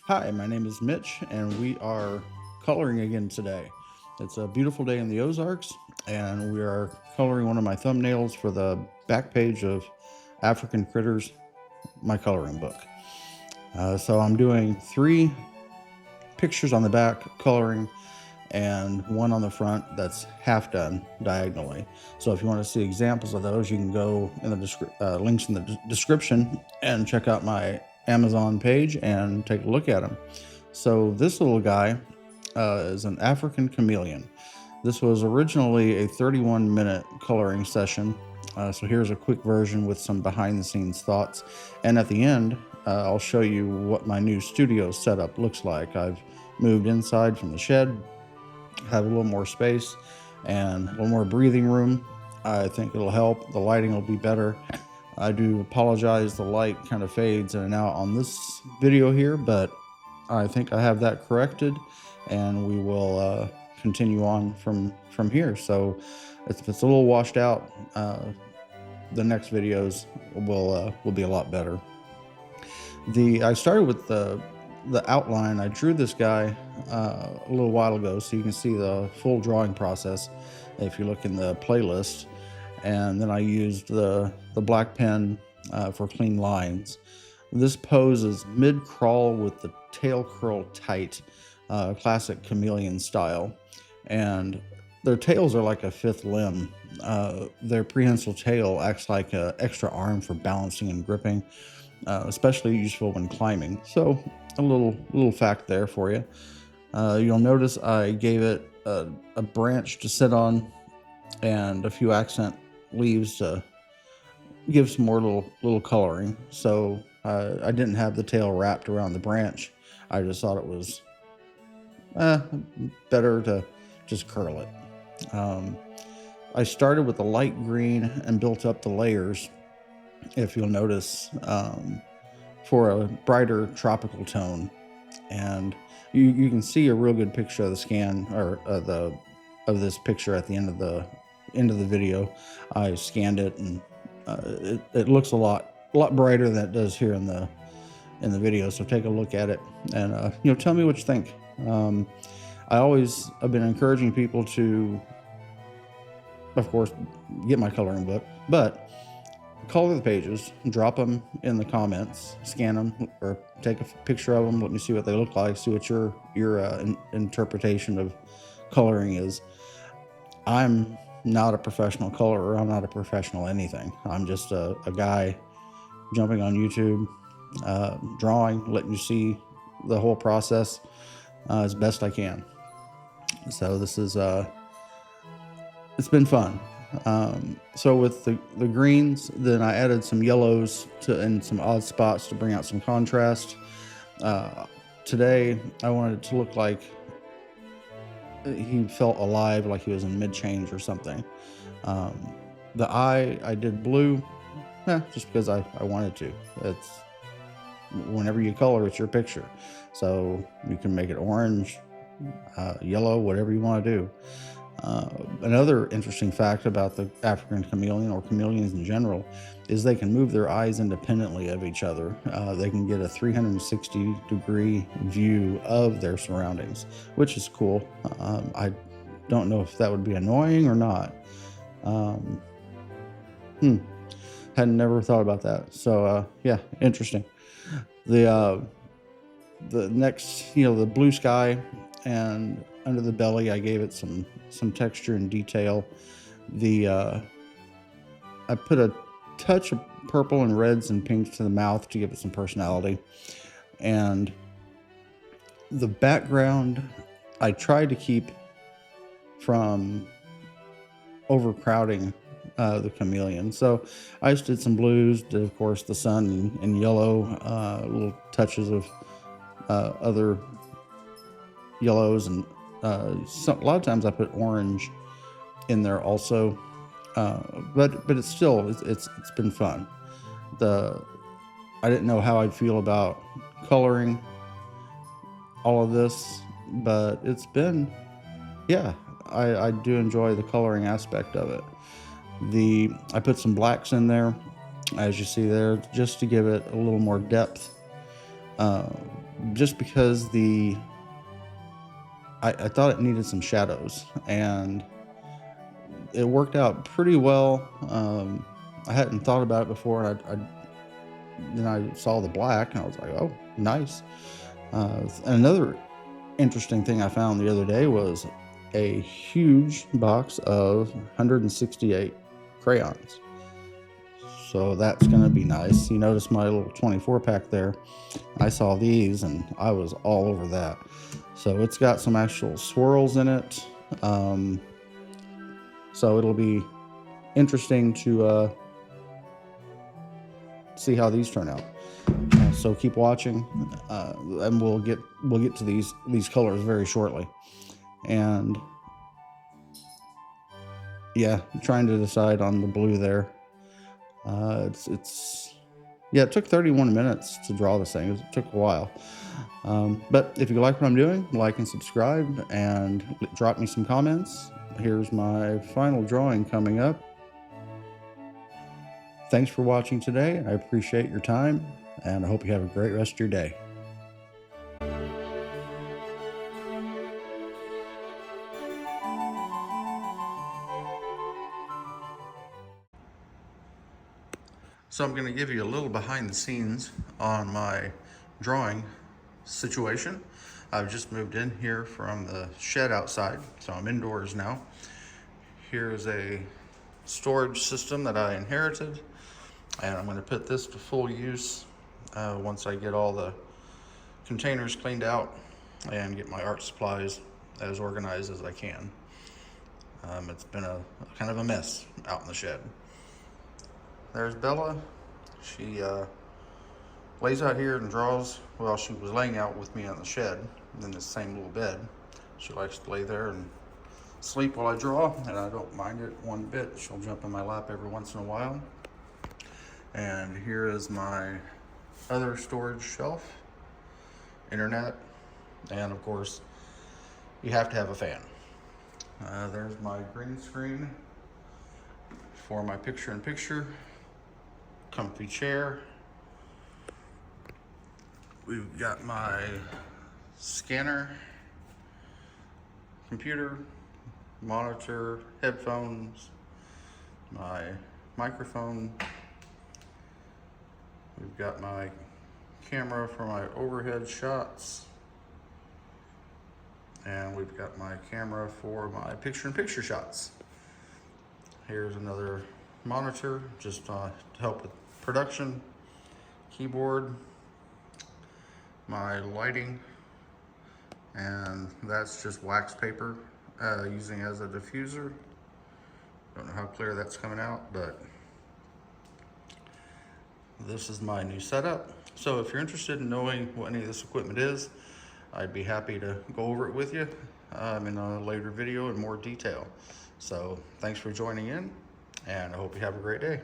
Hi, my name is Mitch, and we are coloring again today. It's a beautiful day in the Ozarks, and we are coloring one of my thumbnails for the back page of African Critters, my coloring book. So I'm doing three pictures on the back coloring and one on the front that's half done diagonally. So if you want to see examples of those, you can go in the links in the description and check out my Amazon page and take a look at them. So this little guy is an African chameleon. This was originally a 31-minute coloring session. So here's a quick version with some behind-the-scenes thoughts. And at the end, I'll show you what my new studio setup looks like. I've moved inside from the shed, have a little more space and a little more breathing room. I think it'll help. The lighting will be better. I do apologize, the light kind of fades in and out on this video here, but I think I have that corrected, and we will continue on from here. So if it's a little washed out, the next videos will be a lot better. I started with the outline. I drew this guy a little while ago, so you can see the full drawing process if you look in the playlist. And then I used the black pen for clean lines. This pose is mid-crawl with the tail curl tight, classic chameleon style. And their tails are like a fifth limb. Their prehensile tail acts like an extra arm for balancing and gripping, especially useful when climbing. So a little fact there for you. You'll notice I gave it a branch to sit on and a few accent leaves to give some more little coloring. So I didn't have the tail wrapped around the branch. I just thought it was better to just curl it. I started with the light green and built up the layers, if you'll notice, for a brighter tropical tone. And you can see a real good picture of the scan or of this picture at the end of the video. I scanned it, and it looks a lot brighter than it does here in the video. So take a look at it and tell me what you think. I've been encouraging people to, of course, get my coloring book, but color the pages, drop them in the comments, scan them, or take a picture of them. Let me see what they look like, see what your interpretation of coloring is. I'm not a professional colorer. I'm not a professional anything. I'm just a guy jumping on YouTube, drawing, letting you see the whole process as best I can. So this is it's been fun. So with the greens, then I added some yellows in some odd spots to bring out some contrast. Today I wanted it to look like he felt alive, like he was in mid-change or something. The eye I did blue, just because I wanted to. It's whenever you color, it's your picture, so you can make it orange, yellow, whatever you want to do. Another interesting fact about the African chameleon, or chameleons in general, is they can move their eyes independently of each other. They can get a 360-degree view of their surroundings, which is cool. I don't know if that would be annoying or not. Had never thought about that. So yeah, interesting. The next, the blue sky, and under the belly I gave it some texture and detail. I put a touch of purple and reds and pinks to the mouth to give it some personality. And the background I tried to keep from overcrowding the chameleon. So I just did some blues, did of course the sun and yellow, little touches of other yellows, and a lot of times I put orange in there also, but it's been fun. I didn't know how I'd feel about coloring all of this, but it's been, I do enjoy the coloring aspect of it. I put some blacks in there, as you see there, just to give it a little more depth. just because I thought it needed some shadows, and it worked out pretty well. I hadn't thought about it before, and then I saw the black, and I was like, oh, nice. And another interesting thing I found the other day was a huge box of 168 crayons. So that's going to be nice. You notice my little 24 pack there. I saw these and I was all over that. So it's got some actual swirls in it. So it'll be interesting to see how these turn out. So keep watching, and we'll get to these colors very shortly. And yeah, I'm trying to decide on the blue there. It took 31 minutes to draw this thing. It took a while. But if you like what I'm doing, like and subscribe, and drop me some comments. Here's my final drawing coming up. Thanks for watching today. I appreciate your time, and I hope you have a great rest of your day. So I'm going to give you a little behind the scenes on my drawing situation. I've just moved in here from the shed outside, so I'm indoors now. Here's a storage system that I inherited, and I'm going to put this to full use once I get all the containers cleaned out and get my art supplies as organized as I can. It's been a kind of a mess out in the shed. There's Bella. She lays out here and draws. Well, she was laying out with me on the shed in this same little bed. She likes to lay there and sleep while I draw, and I don't mind it one bit. She'll jump in my lap every once in a while. And here is my other storage shelf, internet, and of course, you have to have a fan. There's my green screen for my picture-in-picture. Comfy chair. We've got my scanner, computer, monitor, headphones, my microphone. We've got my camera for my overhead shots, and we've got my camera for my picture-in-picture shots. Here's another monitor just to help with production, keyboard, my lighting, and that's just wax paper using as a diffuser. Don't know how clear that's coming out, but this is my new setup. So if you're interested in knowing what any of this equipment is, I'd be happy to go over it with you in a later video in more detail. So thanks for joining in, and I hope you have a great day.